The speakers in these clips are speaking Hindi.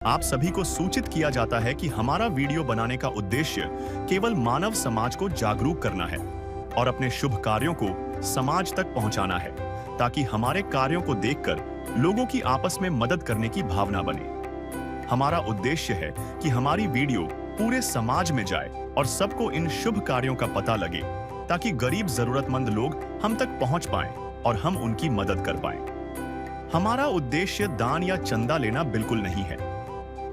आप सभी को सूचित किया जाता है कि हमारा वीडियो बनाने का उद्देश्य केवल मानव समाज को जागरूक करना है और अपने शुभ कार्यों को समाज तक पहुंचाना है, ताकि हमारे कार्यों को देखकर लोगों की आपस में मदद करने की भावना बने। हमारा उद्देश्य है कि हमारी वीडियो पूरे समाज में जाए और सबको इन शुभ कार्यों का पता लगे, ताकि गरीब जरूरतमंद लोग हम तक पहुंच पाएं और हम उनकी मदद कर पाएं। हमारा उद्देश्य दान या चंदा लेना बिल्कुल नहीं है।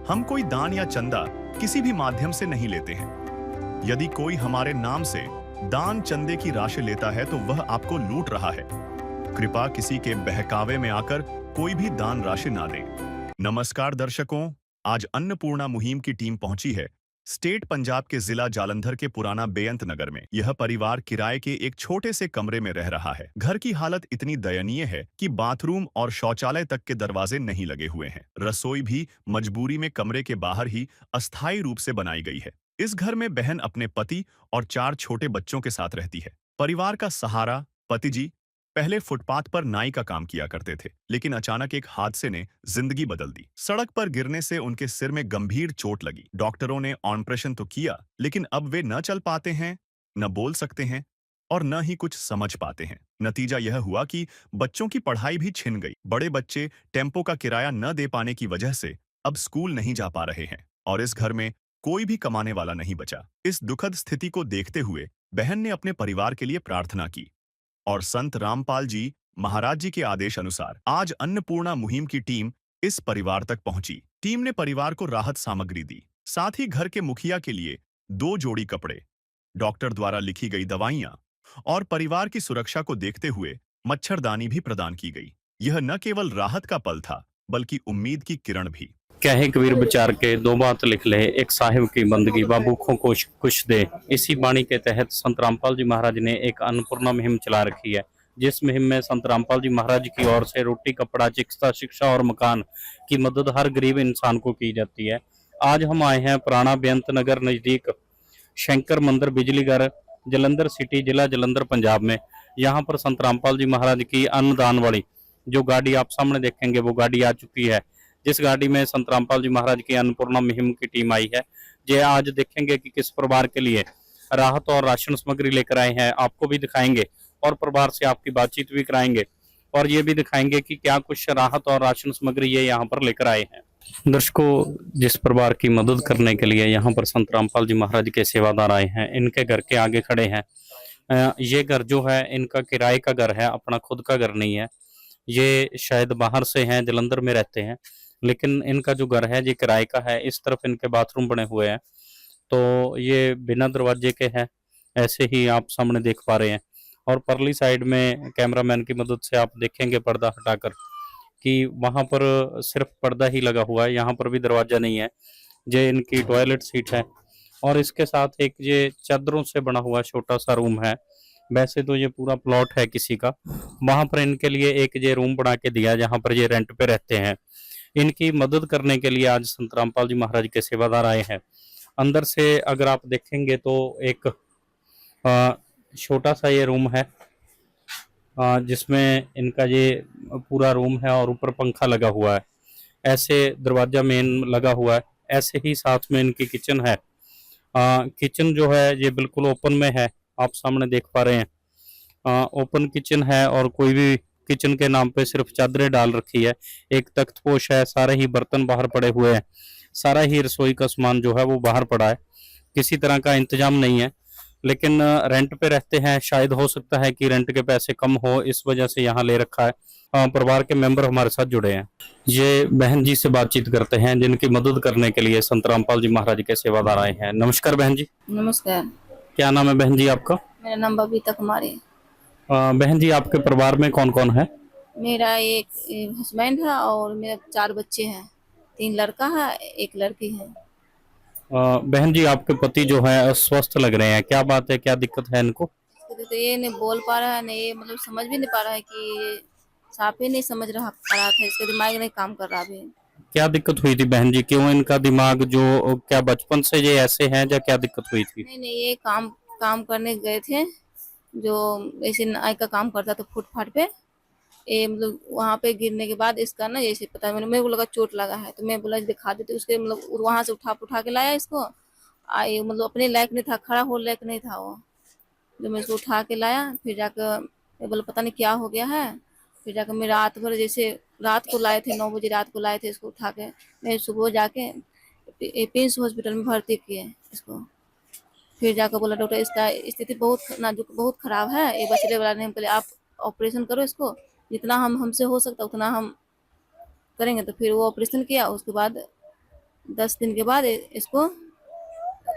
हम कोई दान या चंदा किसी भी माध्यम से नहीं लेते हैं। यदि कोई हमारे नाम से दान चंदे की राशि लेता है तो वह आपको लूट रहा है। कृपया किसी के बहकावे में आकर कोई भी दान राशि ना दें। नमस्कार दर्शकों, आज अन्नपूर्णा मुहिम की टीम पहुंची है स्टेट पंजाब के जिला जालंधर के पुराना बेअंत नगर में। यह परिवार किराए के एक छोटे से कमरे में रह रहा है। घर की हालत इतनी दयनीय है कि बाथरूम और शौचालय तक के दरवाजे नहीं लगे हुए हैं। रसोई भी मजबूरी में कमरे के बाहर ही अस्थायी रूप से बनाई गई है। इस घर में बहन अपने पति और 4 छोटे बच्चों के साथ रहती है। परिवार का सहारा पति जी पहले फुटपाथ पर नाई का काम किया करते थे, लेकिन अचानक एक हादसे ने जिंदगी बदल दी। सड़क पर गिरने से उनके सिर में गंभीर चोट लगी। डॉक्टरों ने ऑपरेशन तो किया, लेकिन अब वे न चल पाते हैं, न बोल सकते हैं और न ही कुछ समझ पाते हैं। नतीजा यह हुआ कि बच्चों की पढ़ाई भी छिन गई। बड़े बच्चे टेम्पो का किराया न दे पाने की वजह से अब स्कूल नहीं जा पा रहे हैं और इस घर में कोई भी कमाने वाला नहीं बचा। इस दुखद स्थिति को देखते हुए बहन ने अपने परिवार के लिए प्रार्थना की और संत रामपाल जी महाराज जी के आदेश अनुसार आज अन्नपूर्णा मुहिम की टीम इस परिवार तक पहुंची। टीम ने परिवार को राहत सामग्री दी, साथ ही घर के मुखिया के लिए 2 जोड़ी कपड़े, डॉक्टर द्वारा लिखी गई दवाइयां और परिवार की सुरक्षा को देखते हुए मच्छरदानी भी प्रदान की गई। यह न केवल राहत का पल था, बल्कि उम्मीद की किरण भी। कहे कबीर विचार के 2 बात लिख ले, एक साहिब की बंदगी व भूखों को कुछ दे। इसी वाणी के तहत संत रामपाल जी महाराज ने एक अन्नपूर्णा मुहिम चला रखी है, जिस मुहिम में संत रामपाल जी महाराज की ओर से रोटी, कपड़ा, चिकित्सा, शिक्षा और मकान की मदद हर गरीब इंसान को की जाती है। आज हम आए हैं पुराना बेअंत नगर नजदीक शंकर मंदिर बिजली घर, जलंधर सिटी, जिला जलंधर, पंजाब में। यहाँ पर संत रामपाल जी महाराज की अन्नदान वाली जो गाड़ी आप सामने देखेंगे वो गाड़ी आ चुकी है, जिस गाड़ी में संत रामपाल जी महाराज की अन्नपूर्णा मुहिम की टीम आई है। ये आज देखेंगे कि किस परिवार के लिए राहत और राशन सामग्री लेकर आए हैं। आपको भी दिखाएंगे और परिवार से आपकी बातचीत भी कराएंगे और ये भी दिखाएंगे कि क्या कुछ राहत और राशन सामग्री ये यहाँ पर लेकर आए हैं। दर्शकों, जिस परिवार की मदद करने के लिए यहाँ पर संत रामपाल जी महाराज के सेवादार आए हैं, इनके घर के आगे खड़े हैं। ये घर जो है इनका किराए का घर है, अपना खुद का घर नहीं है। ये शायद बाहर से हैं, जलंधर में रहते हैं, लेकिन इनका जो घर है ये किराए का है। इस तरफ इनके बाथरूम बने हुए हैं, तो ये बिना दरवाजे के हैं, ऐसे ही आप सामने देख पा रहे हैं। और परली साइड में कैमरामैन की मदद से आप देखेंगे पर्दा हटाकर कि वहां पर सिर्फ पर्दा ही लगा हुआ है, यहाँ पर भी दरवाजा नहीं है। ये इनकी टॉयलेट सीट है और इसके साथ एक ये चादरों से बना हुआ छोटा सा रूम है। वैसे तो ये पूरा प्लॉट है किसी का, वहां पर इनके लिए एक ये रूम बना के दिया जहां पर ये रेंट पे रहते हैं। इनकी मदद करने के लिए आज संत रामपाल जी महाराज के सेवादार आए हैं। अंदर से अगर आप देखेंगे तो एक छोटा सा ये रूम है, जिसमें इनका ये पूरा रूम है और ऊपर पंखा लगा हुआ है। ऐसे दरवाजा मेन लगा हुआ है, ऐसे ही साथ में इनकी किचन है। किचन जो है ये बिल्कुल ओपन में है, आप सामने देख पा रहे हैं। ओपन किचन है और कोई भी किचन के नाम पे सिर्फ चादरें डाल रखी है। एक तख्तपोश है, सारे ही बर्तन बाहर पड़े हुए हैं, सारा ही रसोई का सामान जो है वो बाहर पड़ा है। किसी तरह का इंतजाम नहीं है, लेकिन रेंट पे रहते हैं, शायद हो सकता है कि रेंट के पैसे कम हो, इस वजह से यहाँ ले रखा है। परिवार के मेंबर हमारे साथ जुड़े हैं। ये बहन जी से बातचीत करते हैं, जिनकी मदद करने के लिए संत रामपाल जी महाराज के सेवादार आए हैं। नमस्कार बहन जी। नमस्कार। क्या नाम है बहन जी आपका? मेरा नाम बबीता कुमारी है। बहन जी, आपके परिवार में कौन कौन है? मेरा एक हस्बैंड है और मेरे 4 बच्चे हैं, 3 लड़का है, 1 लड़की है। बहन जी, आपके पति जो है अस्वस्थ लग रहे हैं, क्या बात है, क्या दिक्कत है इनको? तो ये नहीं बोल पा रहा है, नहीं ये मतलब समझ भी नहीं पा रहा है कि साफ ही नहीं समझ रहा पा रहा था, इसका दिमाग नहीं काम कर रहा अभी। क्या दिक्कत हुई थी बहन जी? क्यों इनका दिमाग जो, क्या बचपन से ये ऐसे हैं या क्या दिक्कत हुई थी? नहीं ये काम करने गए थे, जो ऐसे नाई का काम करता था फुटपाथ पे, ये मतलब वहाँ पे गिरने के बाद इसका ना जैसे पता मैंने मेरे को लगा चोट लगा है, तो मैं बोला दिखा देते, उसके मतलब वहां से उठा के लाया इसको। ये मतलब अपने लायक नहीं था, खड़ा हो लायक नहीं था वो। जो मैं इसको उठा के लाया, फिर जाकर मैं बोला पता नहीं क्या हो गया है। फिर जाकर मैं रात भर जैसे रात को लाए थे, 9 बजे रात को लाए थे इसको उठा के। मैं सुबह जाके प्रिंस हॉस्पिटल में भर्ती किए इसको। फिर जाकर बोला डॉक्टर इसका स्थिति बहुत नाजुक, बहुत खराब है, ये बचने वाला नहीं। हम बोले आप ऑपरेशन करो इसको, जितना हमसे हो सकता उतना हम करेंगे। तो फिर वो ऑपरेशन किया, उसके बाद 10 दिन के बाद इसको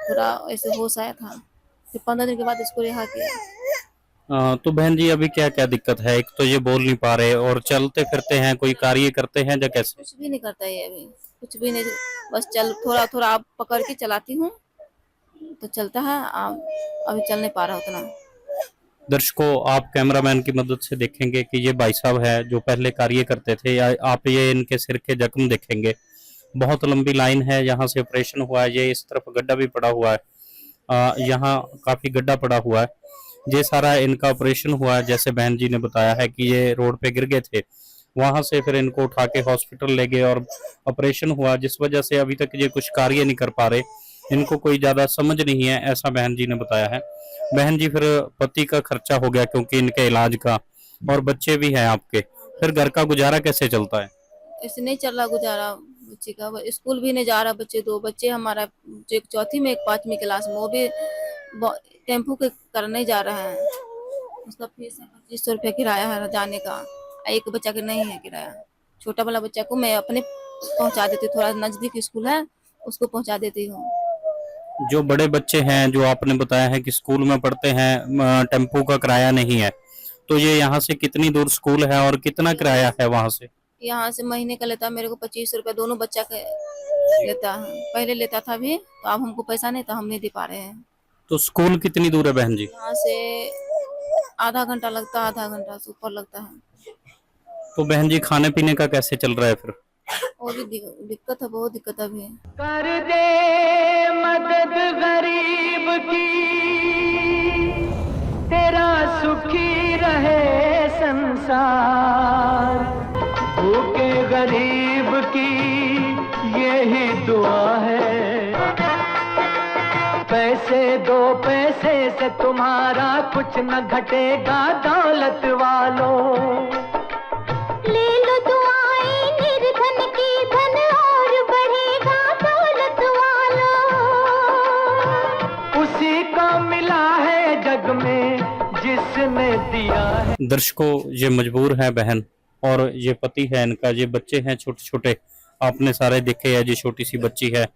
थोड़ा ऐसे होश आया था। फिर 15 दिन के बाद इसको रिहा किया। तो बहन जी अभी क्या क्या दिक्कत है? एक तो ये बोल नहीं पा रहे, और चलते फिरते हैं, कोई कार्य करते हैं या कैसे? कुछ भी नहीं करता ये अभी, कुछ भी नहीं। बस चल थोड़ा थोड़ा आप पकड़ के चलाती हूँ तो चलता है। अभी चल नहीं पा रहा उतना। दर्शकों, आप कैमरामैन की मदद से देखेंगे कि ये भाई साहब है जो पहले कार्य करते थे, या आप ये इनके सिर के जख्म देखेंगे। बहुत लंबी लाइन है, यहाँ से ऑपरेशन हुआ है। ये इस तरफ गड्ढा भी पड़ा हुआ है, यहाँ काफी गड्ढा पड़ा हुआ है। ये सारा इनका ऑपरेशन हुआ है। जैसे बहन जी ने बताया है कि ये रोड पे गिर गए थे, वहां से फिर इनको उठा के हॉस्पिटल ले गए और ऑपरेशन हुआ, जिस वजह से अभी तक ये कुछ कार्य नहीं कर पा रहे। इनको कोई ज्यादा समझ नहीं है, ऐसा बहन जी ने बताया है। बहन जी, फिर पति का खर्चा हो गया क्योंकि इनके इलाज का, और बच्चे भी हैं आपके, फिर घर का गुजारा कैसे चलता है? ऐसे नहीं चल रहा गुजारा बच्चे का। स्कूल भी नहीं जा रहा बच्चे, 2 बच्चे हमारा, जो एक चौथी में एक 5वीं क्लास में, वो भी टेम्पू के कारण नहीं जा रहा है। उसका फीस है 2500 रुपया किराया है जाने का। एक बच्चा का नहीं है किराया। छोटा वाला बच्चा को मैं अपने पहुंचा देती हूँ, थोड़ा नजदीक स्कूल है उसको पहुंचा देती हूँ। जो बड़े बच्चे हैं जो आपने बताया है कि स्कूल में पढ़ते हैं, टेम्पू का किराया नहीं है, तो ये यहाँ से कितनी दूर स्कूल है और कितना किराया है वहां से? यहाँ से महीने का लेता है मेरे को 2500 रुपया, दोनों बच्चा का लेता है। पहले लेता था भी, तो अब हमको पैसा नहीं, तो हम नहीं दे पा रहे हैं। तो स्कूल कितनी दूर है बहन जी? यहाँ से आधा घंटा लगता है, आधा घंटा से ऊपर लगता है। तो बहन जी खाने पीने का कैसे चल रहा है फिर? और भी दिक्कत है, बहुत दिक्कत अभी है। कर दे मदद गरीब की, तेरा सुखी रहे संसार। भूखे गरीब की यही दुआ है। पैसे दो, पैसे से तुम्हारा कुछ न घटेगा दौलत वालों। ले लो दुआएं निर्धन की, धन और बढ़ेगा दौलत वालों। उसी को मिला है जग में जिसने दिया है। दर्शकों, ये मजबूर है बहन, और ये पति है इनका, ये बच्चे हैं छोटे छोटे, आपने सारे देखे हैं। ये छोटी सी बच्ची है।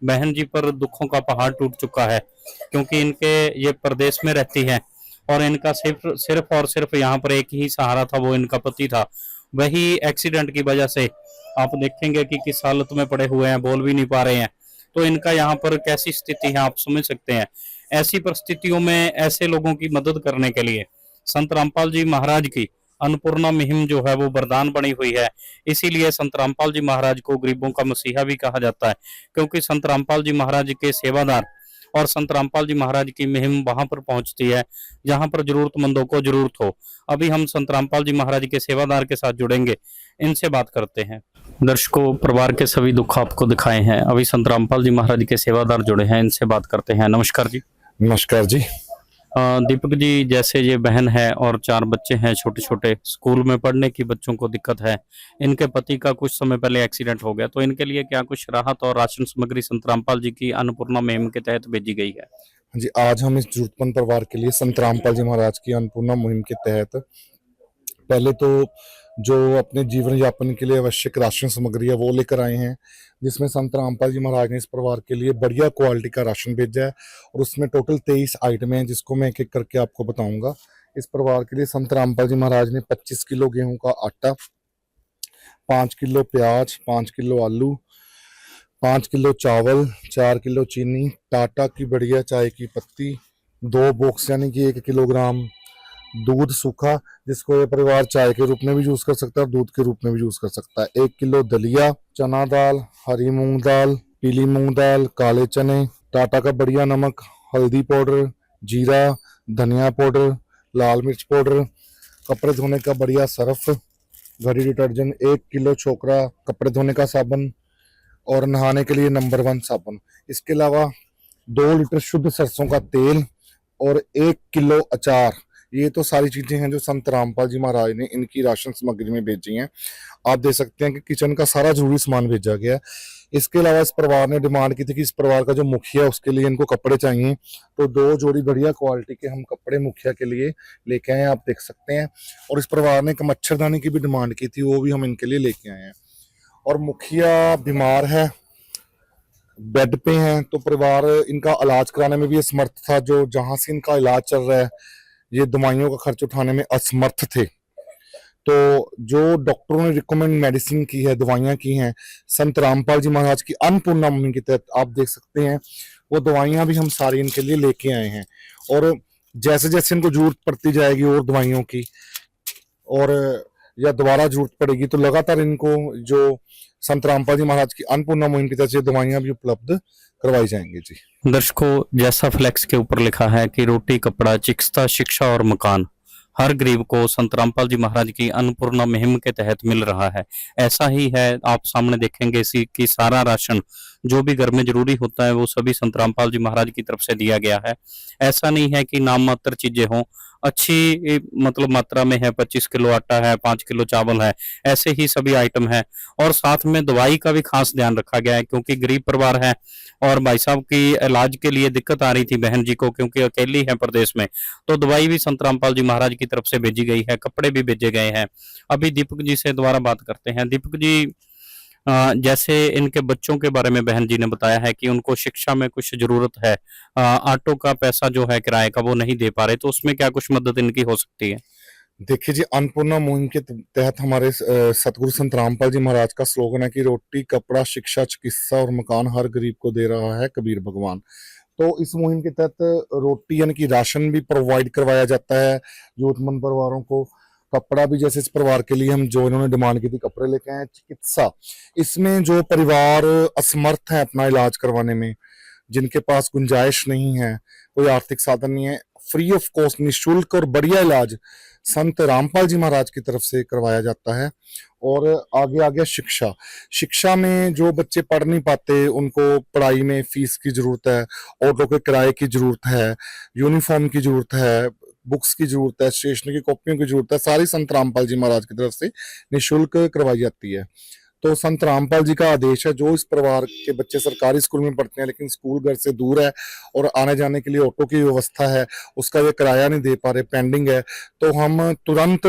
बहन जी पर दुखों का पहाड़ टूट चुका है, क्योंकि इनके ये प्रदेश में रहती है, और इनका सिर्फ और सिर्फ यहाँ पर एक ही सहारा था, वो इनका पति था। वही एक्सीडेंट की वजह से आप देखेंगे कि किस हालत में पड़े हुए हैं, बोल भी नहीं पा रहे हैं। तो इनका यहाँ पर कैसी स्थिति है आप समझ सकते हैं। ऐसी परिस्थितियों में ऐसे लोगों की मदद करने के लिए संत रामपाल जी महाराज की अन्नपूर्णा मुहिम जो है वो वरदान बनी हुई है। इसीलिए संत रामपाल जी महाराज को गरीबों का मसीहा भी कहा जाता है, क्योंकि संत रामपाल जी महाराज के सेवादार और संत रामपाल जी महाराज की मुहिम वहां पर पहुंचती है जहां पर जरूरतमंदों को जरूरत हो। अभी हम संत रामपाल जी महाराज के सेवादार के साथ जुड़ेंगे, इनसे बात करते हैं। दर्शकों, परिवार के सभी दुख आपको दिखाए हैं। अभी संत रामपाल जी महाराज के सेवादार जुड़े हैं, इनसे बात करते हैं। नमस्कार जी। नमस्कार जी। दीपक जी, जैसे ये बहन है और 4 बच्चे हैं छोटे छोटे, स्कूल में पढ़ने की बच्चों को दिक्कत है। इनके पति का कुछ समय पहले एक्सीडेंट हो गया, तो इनके लिए क्या कुछ राहत और राशन सामग्री संत रामपाल जी की अन्नपूर्णा मुहिम के तहत भेजी गई है? जी, आज हम इस जरूरतमंद परिवार के लिए संत रामपाल जी महाराज की अन्नपूर्णा मुहिम के तहत पहले तो जो अपने जीवन यापन के लिए आवश्यक राशन सामग्री है वो लेकर आए हैं, जिसमें संत रामपाल जी महाराज ने इस परिवार के लिए बढ़िया क्वालिटी का राशन भेजा है, और उसमें टोटल 23 आइटमें हैं, जिसको मैं एक एक करके आपको बताऊंगा। इस परिवार के लिए संत रामपाल जी महाराज ने 25 किलो गेहूं का आटा, 5 किलो प्याज, 5 किलो आलू, 5 किलो चावल, 4 किलो चीनी, टाटा की बढ़िया चाय की पत्ती, 2 बॉक्स यानी कि 1 किलोग्राम दूध सूखा, जिसको ये परिवार चाय के रूप में भी यूज कर सकता है और दूध के रूप में भी यूज कर सकता है, 1 किलो दलिया, चना दाल, हरी मूंग दाल, पीली मूंग दाल, काले चने, टाटा का बढ़िया नमक, हल्दी पाउडर, जीरा, धनिया पाउडर, लाल मिर्च पाउडर, कपड़े धोने का बढ़िया सर्फ, घड़ी डिटर्जेंट, 1 किलो छोकरा कपड़े धोने का साबुन और नहाने के लिए नंबर 1 साबुन। इसके अलावा 2 लीटर शुद्ध सरसों का तेल और 1 किलो अचार। ये तो सारी चीजें हैं जो संत रामपाल जी महाराज ने इनकी राशन सामग्री में भेजी हैं। आप देख सकते हैं कि किचन का सारा जरूरी सामान भेजा गया है। इसके अलावा इस परिवार ने डिमांड की थी कि इस परिवार का जो मुखिया है उसके लिए इनको कपड़े चाहिए, तो 2 जोड़ी बढ़िया क्वालिटी के हम कपड़े मुखिया के लिए लेके आए हैं, आप देख सकते हैं। और इस परिवार ने एक मच्छरदानी की भी डिमांड की थी, वो भी हम इनके लिए लेके आए हैं। और मुखिया बीमार है, बेड पे हैं, तो परिवार इनका इलाज कराने में भी असमर्थ था। जो जहां से इनका इलाज चल रहा है ये दवाइयों का खर्च उठाने में असमर्थ थे, तो जो डॉक्टरों ने रिकमेंड मेडिसिन की है, दवाइयां की हैं संत रामपाल जी महाराज की अन्नपूर्णा मुहिम के तहत, आप देख सकते हैं वो दवाइयां भी हम सारी इनके लिए लेके आए हैं। और जैसे जैसे इनको जरूरत पड़ती जाएगी और दवाइयों की, और या दोबारा जरूरत पड़ेगी, तो लगातार इनको जो संत रामपाल जी महाराज की अन्नपूर्णा मुहिम की तरफ से दवाइयां भी उपलब्ध करवाई जाएंगी जी। दर्शकों, जैसा फ्लेक्स के ऊपर लिखा है कि रोटी, कपड़ा, चिकित्सा, शिक्षा और मकान हर गरीब को संत रामपाल जी महाराज की अन्नपूर्णा मुहिम के तहत मिल रहा है, ऐसा ही है। आप सामने देखेंगे इसी की सारा राशन जो भी घर में जरूरी होता है वो सभी संत रामपाल जी महाराज की तरफ से दिया गया है। ऐसा नहीं है कि नाम मात्र चीजें हों, अच्छी मतलब मात्रा में है। 25 किलो आटा है, 5 किलो चावल है, ऐसे ही सभी आइटम है। और साथ में दवाई का भी खास ध्यान रखा गया है, क्योंकि गरीब परिवार है और भाई साहब की इलाज के लिए दिक्कत आ रही थी बहन जी को, क्योंकि अकेली है प्रदेश में, तो दवाई भी संत रामपाल जी महाराज की तरफ से भेजी गई है, कपड़े भी भेजे गए हैं। अभी दीपक जी से दोबारा बात करते हैं। दीपक जी, जैसे इनके बच्चों के बारे में बहन जी ने बताया है कि उनको शिक्षा में कुछ जरूरत है, ऑटो का पैसा जो है किराए का वो नहीं दे पा रहे, तो उसमें क्या कुछ मदद इनकी हो सकती है? देखिए जी, अन्नपूर्णा मुहिम के तहत हमारे सतगुरु संत रामपाल जी महाराज का स्लोगन है कि रोटी, कपड़ा, शिक्षा, चिकित्सा और मकान हर गरीब को दे रहा है कबीर भगवान। तो इस मुहिम के तहत रोटी यानी कि राशन भी प्रोवाइड करवाया जाता है जरूरतमंद परिवारों को। कपड़ा भी, जैसे इस परिवार के लिए हम जो इन्होंने डिमांड की थी कपड़े लेके आए। चिकित्सा, इसमें जो परिवार असमर्थ है अपना इलाज करवाने में, जिनके पास गुंजाइश नहीं है, कोई आर्थिक साधन नहीं है, फ्री ऑफ कॉस्ट निःशुल्क और बढ़िया इलाज संत रामपाल जी महाराज की तरफ से करवाया जाता है। और आगे आगे शिक्षा, शिक्षा में जो बच्चे पढ़ नहीं पाते उनको पढ़ाई में फीस की जरूरत है, ऑटो के किराए की जरूरत है, यूनिफॉर्म की जरूरत है, बुक्स की जरूरत है, स्टेशनरी की कॉपियों की जरूरत है, सारी संत रामपाल जी महाराज की तरफ से निःशुल्क करवाई जाती है। तो संत रामपाल जी का आदेश है, जो इस परिवार के बच्चे सरकारी स्कूल में पढ़ते हैं लेकिन स्कूल घर से दूर है और आने जाने के लिए ऑटो की व्यवस्था है, उसका ये किराया नहीं दे पा रहे, पेंडिंग है, तो हम तुरंत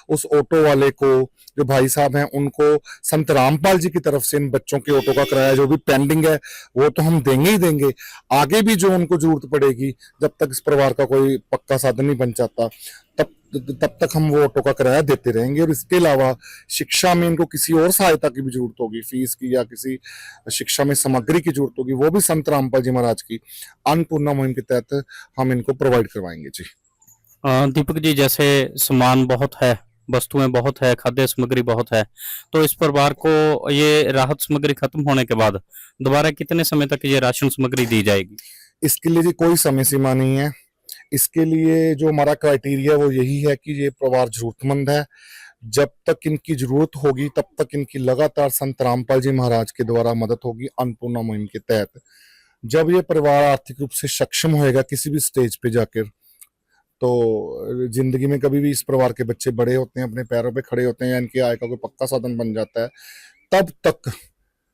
उस ऑटो वाले को, जो भाई साहब हैं, उनको संत रामपाल जी की तरफ से इन बच्चों के ऑटो का किराया जो भी पेंडिंग है वो तो हम देंगे ही देंगे। आगे भी जो उनको जरूरत पड़ेगी, जब तक इस परिवार का कोई पक्का साधन नहीं बन जाता, तब तक हम वो ऑटो का किराया देते रहेंगे। और इसके अलावा शिक्षा में इनको किसी और सहायता की भी जरूरत होगी, फीस की या किसी शिक्षा में सामग्री की जरूरत होगी, वो भी संत रामपाल जी महाराज की अन्नपूर्णा मुहिम के तहत हम इनको प्रोवाइड करवाएंगे जी। दीपक जी, जैसे सामान बहुत है, वस्तुएं बहुत है, खाद्य सामग्री बहुत है, तो इस परिवार को ये राहत सामग्री खत्म होने के बाद दोबारा कितने समय तक ये राशन सामग्री दी जाएगी? इसके लिए जी कोई समय सीमा नहीं है। इसके लिए जो हमारा क्राइटेरिया वो यही है कि ये परिवार जरूरतमंद है, जब तक इनकी जरूरत होगी तब तक इनकी लगातार संत रामपाल जी महाराज के द्वारा मदद होगी अन्नपूर्णा मुहिम के तहत। जब ये परिवार आर्थिक रूप से सक्षम होएगा किसी भी स्टेज पे जाकर, तो जिंदगी में कभी भी इस परिवार के बच्चे बड़े होते हैं, अपने पैरों पे खड़े होते हैं या इनकी आय का कोई पक्का साधन बन जाता है, तब तक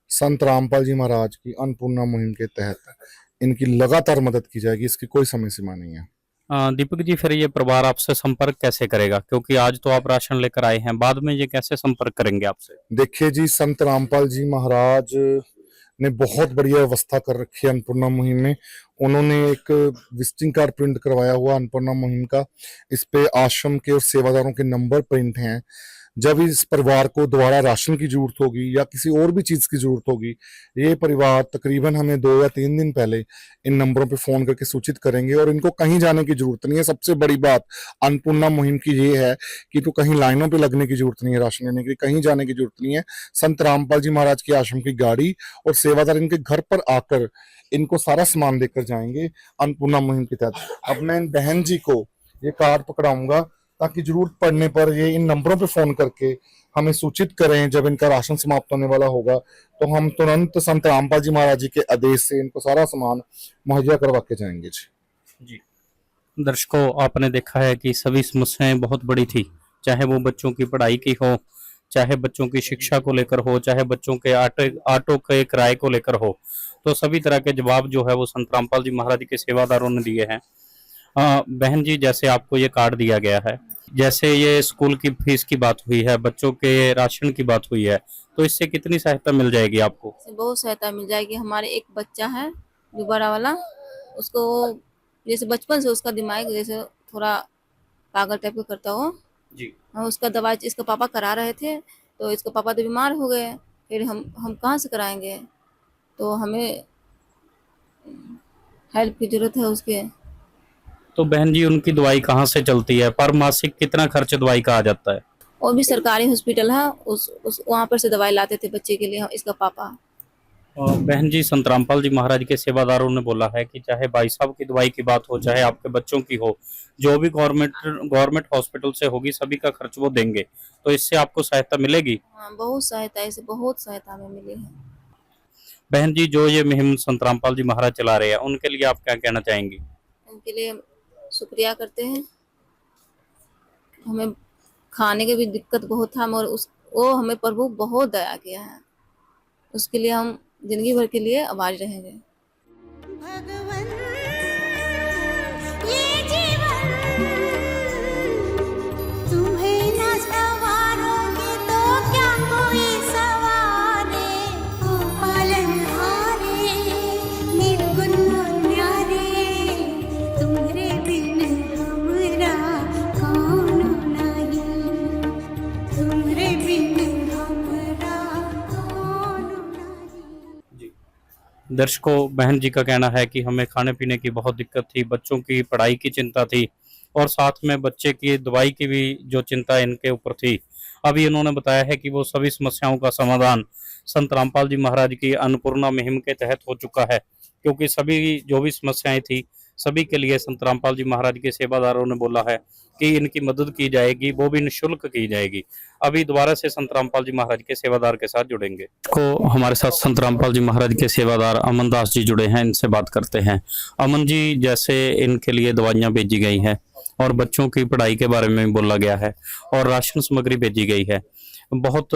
संत रामपाल जी महाराज की अन्नपूर्णा मुहिम के तहत इनकी लगातार मदद की जाएगी। इसकी कोई समय सीमा नहीं है। दीपक जी, फिर ये परिवार आपसे संपर्क कैसे करेगा? क्योंकि आज तो आप राशन लेकर आए हैं, बाद में ये कैसे संपर्क करेंगे आपसे? देखिए जी, संत रामपाल जी महाराज ने बहुत बढ़िया व्यवस्था कर रखी है अन्नपूर्णा मुहिम में। उन्होंने एक विजिटिंग कार्ड प्रिंट करवाया हुआ अन्नपूर्णा मुहिम का, इस पे आश्रम के और सेवादारों के नंबर प्रिंट हैं। जब इस परिवार को दोबारा राशन की जरूरत होगी या किसी और भी चीज की जरूरत होगी, ये परिवार तकरीबन हमें 2 या 3 दिन पहले इन नंबरों पे फोन करके सूचित करेंगे और इनको कहीं जाने की जरूरत नहीं है। सबसे बड़ी बात अन्नपूर्णा मुहिम की ये है कि इनको कहीं लाइनों पे लगने की जरूरत नहीं है, राशन लेने के लिए कहीं जाने की जरूरत नहीं है। संत रामपाल जी महाराज की आश्रम की गाड़ी और सेवादार इनके घर पर आकर इनको सारा सामान देकर जाएंगे अन्नपूर्णा मुहिम के तहत। अब मैं इन बहन जी को ये कार्ड पकड़ाऊंगा ताकि जरूरत पड़ने पर ये इन नंबरों पे फोन करके हमें सूचित करें। जब इनका राशन समाप्त होने वाला होगा तो हम तुरंत संत रामपाल जी महाराज जी के आदेश से इनको सारा सामान मुहैया करवा के जाएंगे जी। जी दर्शकों, आपने देखा है कि सभी समस्याएं बहुत बड़ी थी, चाहे वो बच्चों की पढ़ाई की हो, चाहे बच्चों की शिक्षा को लेकर हो, चाहे बच्चों के ऑटो के किराए को लेकर हो, तो सभी तरह के जवाब जो है वो संत रामपाल जी महाराज के सेवादारों ने दिए हैं। बहन जी, जैसे आपको ये कार्ड दिया गया है, जैसे ये स्कूल की फीस की बात हुई है, बच्चों के राशन की बात हुई है, तो इससे कितनी सहायता मिल जाएगी आपको? इससे बहुत सहायता मिल जाएगी। हमारे एक बच्चा है जो बड़ा वाला, उसको जैसे बचपन से उसका दिमाग जैसे थोड़ा पागल टाइप का करता हो। जी। हाँ, उसका दवाई इसका पापा करा रहे थे, तो इसका पापा तो बीमार हो गए, फिर हम कहाँ से कराएंगे, तो हमें हेल्प की जरूरत है उसके। तो बहन जी, उनकी दवाई कहाँ से चलती है? पर मासिक कितना खर्च दवाई का आ जाता है? वो भी सरकारी हॉस्पिटल है, उस वहाँ पर से दवाई लाते थे बच्चे के लिए इसका पापा। और बहन जी, संत रामपाल जी महाराज के सेवादारों ने बोला है कि चाहे भाई साहब की दवाई की बात हो, चाहे आपके बच्चों की हो, जो भी गवर्नमेंट हॉस्पिटल से होगी सभी का खर्च वो देंगे, तो इससे आपको सहायता मिलेगी? हाँ, बहुत सहायता, इससे बहुत सहायता हमें मिली है। बहन जी, जो ये मुहिम संत रामपाल जी महाराज चला रहे हैं, उनके लिए आप क्या कहना चाहेंगी? उनके लिए शुक्रिया करते हैं। हमें खाने की भी दिक्कत बहुत था, मगर वो हमें प्रभु बहुत दया किया है, उसके लिए हम जिंदगी भर के लिए आभारी रहेंगे। भगवन ये जीवन तुम्हें न सवारोगे तो क्या कोई सवारे, ओ पालनहारे निर्गुण न्यारे, तुम्हारे बिन हमरा कौन नहीं, तुम्हारे बिन हमरा कौन नहीं। दर्शकों, बहन जी का कहना है कि हमें खाने पीने की बहुत दिक्कत थी, बच्चों की पढ़ाई की चिंता थी और साथ में बच्चे की दवाई की भी जो चिंता इनके ऊपर थी। अभी इन्होंने बताया है कि वो सभी समस्याओं का समाधान संत रामपाल जी महाराज की अन्नपूर्णा मुहिम के तहत हो चुका है, क्योंकि सभी जो भी समस्याएं थी सभी के लिए संत रामपाल जी महाराज के सेवादारों ने बोला है कि इनकी मदद की जाएगी, वो भी निःशुल्क की जाएगी। अभी दोबारा से संत रामपाल जी महाराज के सेवादार के साथ जुड़ेंगे। को हमारे साथ संत रामपाल जी महाराज के सेवादार अमन दास जी जुड़े हैं, इनसे बात करते हैं। अमन जी, जैसे इनके लिए दवाइयाँ भेजी गई हैं और बच्चों की पढ़ाई के बारे में भी बोला गया है और राशन सामग्री भेजी गई है, बहुत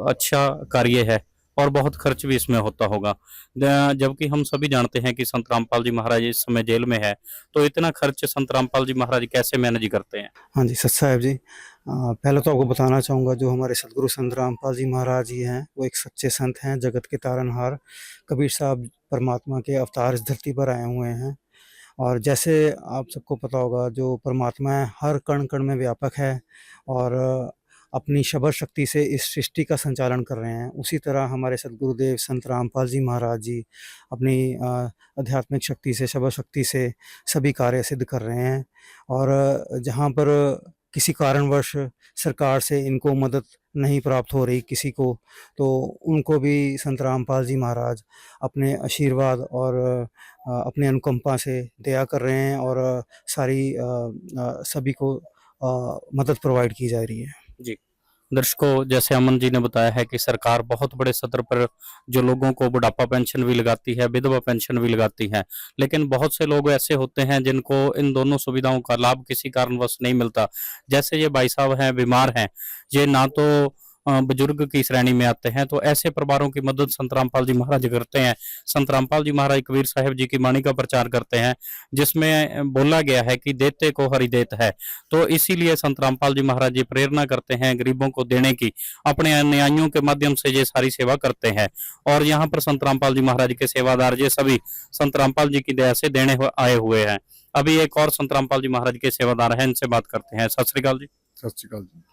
अच्छा कार्य है और बहुत खर्च भी इसमें होता होगा, जबकि हम सभी जानते हैं कि संत रामपाल जी महाराज इस समय जेल में है, तो इतना खर्च संत रामपाल जी महाराज कैसे मैनेज करते हैं? हाँ जी, सत साहब जी, पहले तो आपको बताना चाहूँगा, जो हमारे सदगुरु संत रामपाल जी महाराज जी हैं वो एक सच्चे संत हैं, जगत के तारनहार कबीर साहब परमात्मा के अवतार इस धरती पर आए हुए हैं। और जैसे आप सबको पता होगा, जो परमात्मा है हर कण कण में व्यापक है और अपनी शब्द शक्ति से इस सृष्टि का संचालन कर रहे हैं। उसी तरह हमारे सदगुरुदेव संत रामपाल जी महाराज जी अपनी आध्यात्मिक शक्ति से, शब्द शक्ति से सभी कार्य सिद्ध कर रहे हैं। और जहाँ पर किसी कारणवश सरकार से इनको मदद नहीं प्राप्त हो रही किसी को, तो उनको भी संत रामपाल जी महाराज अपने आशीर्वाद और अपने अनुकंपा से दया कर रहे हैं और सारी सभी को मदद प्रोवाइड की जा रही है। जी दर्शकों, जैसे अमन जी ने बताया है कि सरकार बहुत बड़े स्तर पर जो लोगों को बुढ़ापा पेंशन भी लगाती है, विधवा पेंशन भी लगाती है, लेकिन बहुत से लोग ऐसे होते हैं जिनको इन दोनों सुविधाओं का लाभ किसी कारणवश नहीं मिलता। जैसे ये भाई साहब हैं, बीमार हैं, ये ना तो बुजुर्ग की श्रेणी में आते हैं, तो ऐसे परिवारों की मदद संत रामपाल जी महाराज करते हैं। संत रामपाल जी महाराज कबीर साहिब जी की वाणी का प्रचार करते हैं, जिसमें बोला गया है कि देते को हरि देत है, तो इसीलिए संत रामपाल जी महाराज जी प्रेरणा करते हैं गरीबों को देने की, अपने अनुयायियों के माध्यम से ये सारी सेवा करते हैं। और यहाँ पर संत रामपाल जी महाराज के सेवादार ये सभी संत रामपाल जी की दया से देने आए हुए हैं। अभी एक और संत रामपाल जी महाराज के सेवादार हैं, इनसे बात करते हैं। सत श्री अकाल जी। सत श्री अकाल जी।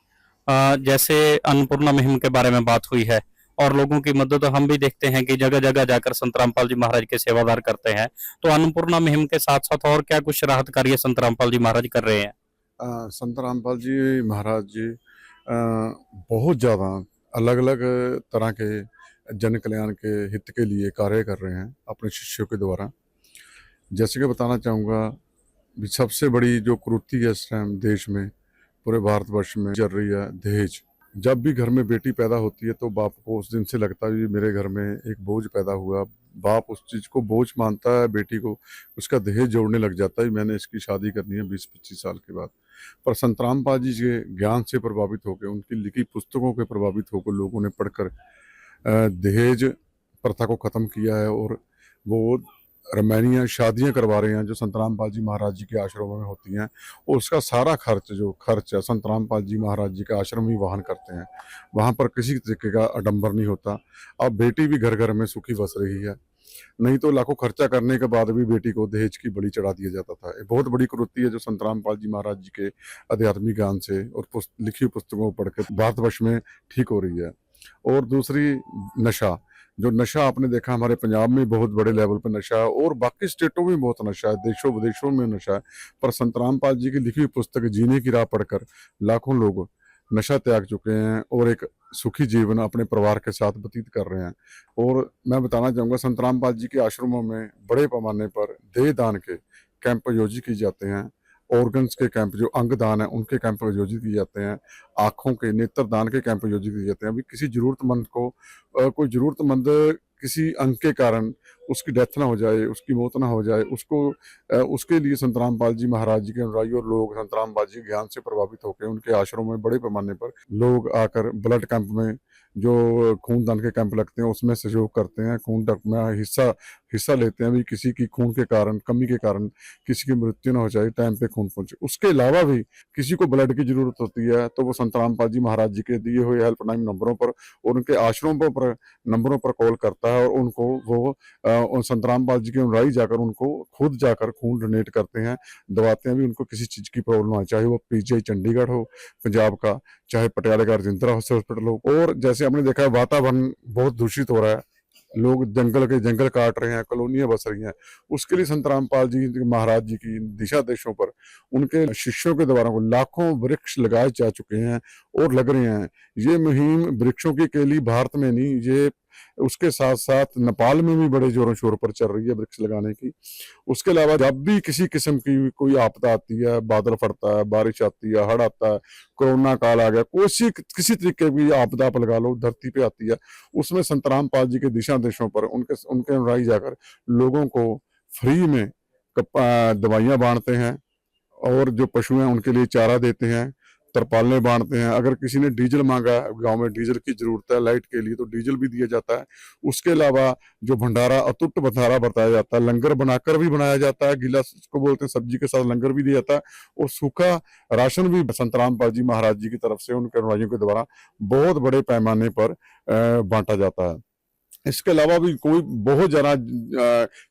जैसे अन्नपूर्णा मुहिम के बारे में बात हुई है और लोगों की मदद हम भी देखते हैं कि जगह जगह जाकर संत रामपाल जी महाराज के सेवादार करते हैं, तो अन्नपूर्णा मुहिम के साथ साथ और क्या कुछ राहत कार्य संत रामपाल जी महाराज कर रहे हैं? संत रामपाल जी महाराज जी बहुत ज़्यादा अलग अलग तरह के जन कल्याण के हित के लिए कार्य कर रहे हैं अपने शिष्यों के द्वारा। जैसे कि बताना चाहूँगा, सबसे बड़ी जो कुरीति है इस टाइम देश में, पूरे भारतवर्ष में चल रही है दहेज। जब भी घर में बेटी पैदा होती है तो बाप को उस दिन से लगता है कि मेरे घर में एक बोझ पैदा हुआ। बाप उस चीज़ को बोझ मानता है, बेटी को उसका दहेज जोड़ने लग जाता है, मैंने इसकी शादी करनी है 20-25 साल के बाद। पर संत रामपाल जी के ज्ञान से प्रभावित होकर, उनकी लिखी पुस्तकों के प्रभावित होकर लोगों ने पढ़कर दहेज प्रथा को ख़त्म किया है और वो रामायणीय शादियाँ करवा रहे हैं जो संत रामपाल जी महाराज जी के आश्रमों में होती हैं, और उसका सारा खर्च है संत रामपाल जी महाराज जी का आश्रम ही वहन करते हैं। वहाँ पर किसी तरीके का आडंबर नहीं होता। अब बेटी भी घर घर में सुखी बस रही है, नहीं तो लाखों खर्चा करने के बाद भी बेटी को दहेज की बलि चढ़ा दिया जाता था। ये बहुत बड़ी कुरीति है जो संत रामपाल जी महाराज जी के आध्यात्मिक ज्ञान से और लिखी पुस्तकों को पढ़कर भारतवर्ष में ठीक हो रही है। और दूसरी नशा, जो नशा आपने देखा हमारे पंजाब में बहुत बड़े लेवल पर नशा है और बाकी स्टेटों में बहुत नशा है, देशों विदेशों में नशा है। पर संत रामपाल जी की लिखी हुई पुस्तक जीने की राह पढ़कर लाखों लोग नशा त्याग चुके हैं और एक सुखी जीवन अपने परिवार के साथ व्यतीत कर रहे हैं। और मैं बताना चाहूँगा संत रामपाल जी के आश्रमों में बड़े पैमाने पर देह दान के कैंप आयोजित किए जाते हैं, ऑर्गन्स के कैंप, जो अंग दान है उनके कैंप आयोजित किए जाते हैं, आँखों के नेत्र दान के कैंप आयोजित किए जाते हैं। अभी किसी जरूरतमंद को कोई ज़रूरतमंद किसी अंग के कारण उसकी डेथ ना हो जाए, उसकी मौत ना हो जाए, उसके लिए संत रामपाल जी महाराज जी के अनुयायी और लोग संत रामपाल जी ज्ञान से प्रभावित होकर उनके आश्रमों में बड़े पैमाने पर लोग आकर ब्लड कैंप में, जो खूनदान के कैंप लगते हैं उसमें सहयोग करते हैं, खून में हिस्सा लेते हैं। भी किसी की खून के कारण, कमी के कारण किसी की मृत्यु न हो जाए, टाइम पे खून पहुंचे। उसके अलावा भी किसी को ब्लड की जरूरत होती है तो वो संत रामपाल जी महाराज जी के दिए हुए हेल्पलाइन नंबरों पर और उनके आश्रमों पर नंबरों पर कॉल करता है और उनको वो संत रामपाल जी के अनुयायी जाकर उनको खुद जाकर खून डोनेट करते हैं, दवाते हैं भी उनको किसी चीज़ की प्रॉब्लम आए, चाहे वो पीजीआई चंडीगढ़ हो पंजाब का, चाहे पटियाला का राजेंद्रा हॉस्पिटल हो। और जैसे हमने देखा है वातावरण बहुत दूषित हो रहा है, लोग जंगल काट रहे हैं, कॉलोनियां बस रही हैं, उसके लिए संत रामपाल जी महाराज जी की दिशा देशों पर उनके शिष्यों के द्वारा लाखों वृक्ष लगाए जा चुके हैं और लग रहे हैं। ये मुहिम वृक्षों की केवल भारत में नहीं, ये उसके साथ साथ नेपाल में भी बड़े जोरों शोर पर चल रही है वृक्ष लगाने की। उसके अलावा जब भी किसी किस्म की कोई आपदा आती है, बादल फटता है, बारिश आती है, हड़ आता है, कोरोना काल आ गया, किसी तरीके की आपदा आप लगा लो धरती पे आती है, उसमें संत रामपाल जी के दिशा देशों पर उनके अनुयायी जाकर लोगों को फ्री में दवाइयाँ बांटते हैं और जो पशु हैं उनके लिए चारा देते हैं, तरपालें बांटते हैं। अगर किसी ने डीजल मांगा है, गांव में डीजल की जरूरत है लाइट के लिए, तो डीजल भी दिया जाता है। उसके अलावा जो भंडारा, अतुट भंडारा बताया जाता है, लंगर बनाकर भी बनाया जाता है, गीला इसको बोलते हैं, सब्जी के साथ लंगर भी दिया जाता है और सूखा राशन भी संत रामपाल जी महाराज जी की तरफ से उनके अनुयायियों के द्वारा बहुत बड़े पैमाने पर बांटा जाता है। इसके अलावा भी कोई बहुत ज़्यादा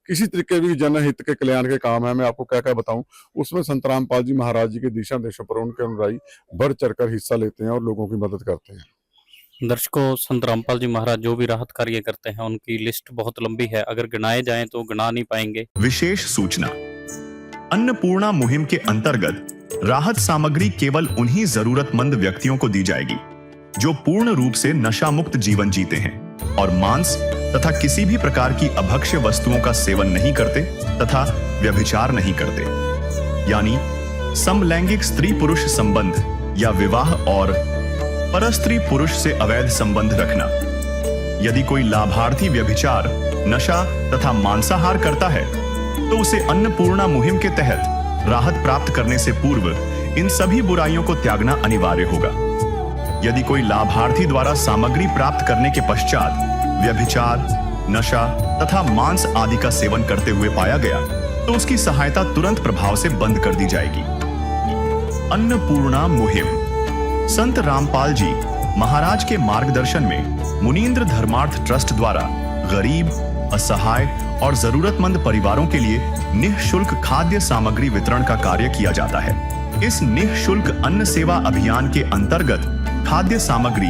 किसी तरीके भी जनहित के कल्याण के काम है, मैं आपको क्या क्या बताऊं, उसमें संत रामपाल जी महाराज जी के दिशा देशों पर उनके अनुयायी बढ़ चढ़कर हिस्सा लेते हैं और लोगों की मदद करते हैं। दर्शकों, संत रामपाल जी महाराज जो भी राहत कार्य करते हैं उनकी लिस्ट बहुत लंबी है, अगर गिनाए जाएं तो गिना नहीं पाएंगे। विशेष सूचना, अन्नपूर्णा मुहिम के अंतर्गत राहत सामग्री केवल उन्हीं जरूरतमंद व्यक्तियों को दी जाएगी जो पूर्ण रूप से नशा मुक्त जीवन जीते हैं और मांस तथा किसी भी प्रकार की अभक्ष्य वस्तुओं का सेवन नहीं करते तथा व्यभिचार नहीं करते, यानी समलैंगिक स्त्री पुरुष संबंध या विवाह और परस्त्री पुरुष से अवैध संबंध रखना। यदि कोई लाभार्थी व्यभिचार, नशा तथा मांसाहार करता है तो उसे अन्नपूर्णा मुहिम के तहत राहत प्राप्त करने से पूर्व इन सभी बुराइयों को त्यागना अनिवार्य होगा। यदि कोई लाभार्थी द्वारा सामग्री प्राप्त करने के पश्चात व्यभिचार, नशा तथा मांस आदि का सेवन करते हुए पाया गया तो उसकी सहायता तुरंत प्रभाव से बंद कर दी जाएगी। अन्नपूर्णा मुहिम संत रामपाल जी महाराज के मार्गदर्शन में मुनीन्द्र धर्मार्थ ट्रस्ट द्वारा गरीब, असहाय और जरूरतमंद परिवारों के लिए निःशुल्क खाद्य सामग्री वितरण का कार्य किया जाता है। इस निःशुल्क अन्न सेवा अभियान के अंतर्गत खाद्य सामग्री,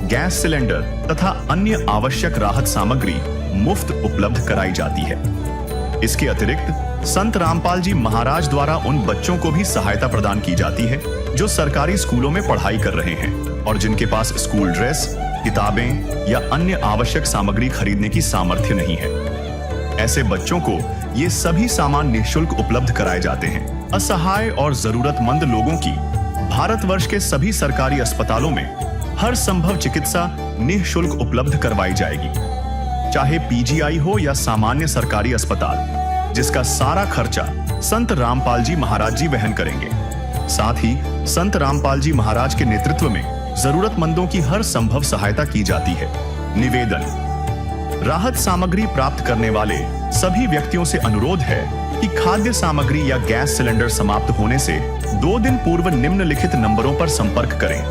गैस सिलेंडर तथा अन्य आवश्यक राहत सामग्री मुफ्त उपलब्ध कराई जाती है। इसके अतिरिक्त संत रामपाल जी महाराज द्वारा उन बच्चों को भी सहायता प्रदान की जाती है जो सरकारी स्कूलों में पढ़ाई कर रहे हैं और जिनके पास स्कूल ड्रेस, किताबें या अन्य आवश्यक सामग्री खरीदने की सामर्थ्य नहीं है। ऐसे बच्चों को ये सभी सामान निःशुल्क उपलब्ध कराए जाते हैं। असहाय और जरूरतमंद लोगों की भारतवर्ष के सभी सरकारी अस्पतालों में हर संभव चिकित्सा निःशुल्क उपलब्ध करवाई जाएगी, चाहे पीजीआई हो या सामान्य सरकारी अस्पताल, जिसका सारा खर्चा संत रामपाल जी महाराज जी वहन करेंगे। साथ ही संत रामपाल जी महाराज के नेतृत्व में जरूरतमंदों की हर संभव सहायता की जाती है। निवेदन: राहत सामग्री प्राप्त करने वाले सभी व्यक्तियों से अनुरोध है कि खाद्य सामग्री या गैस सिलेंडर समाप्त होने से 2 दिन पूर्व निम्नलिखित नंबरों पर संपर्क करें,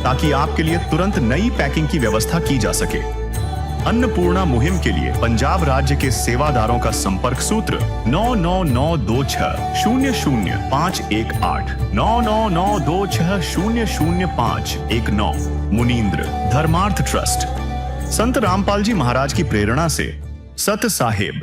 ताकि आपके लिए तुरंत नई पैकिंग की व्यवस्था की जा सके। अन्नपूर्णा मुहिम के लिए पंजाब राज्य के सेवादारों का संपर्क सूत्र 9992600518 9992600519। मुनींद्र धर्मार्थ ट्रस्ट। संत रामपाल जी महाराज की प्रेरणा से सत साहेब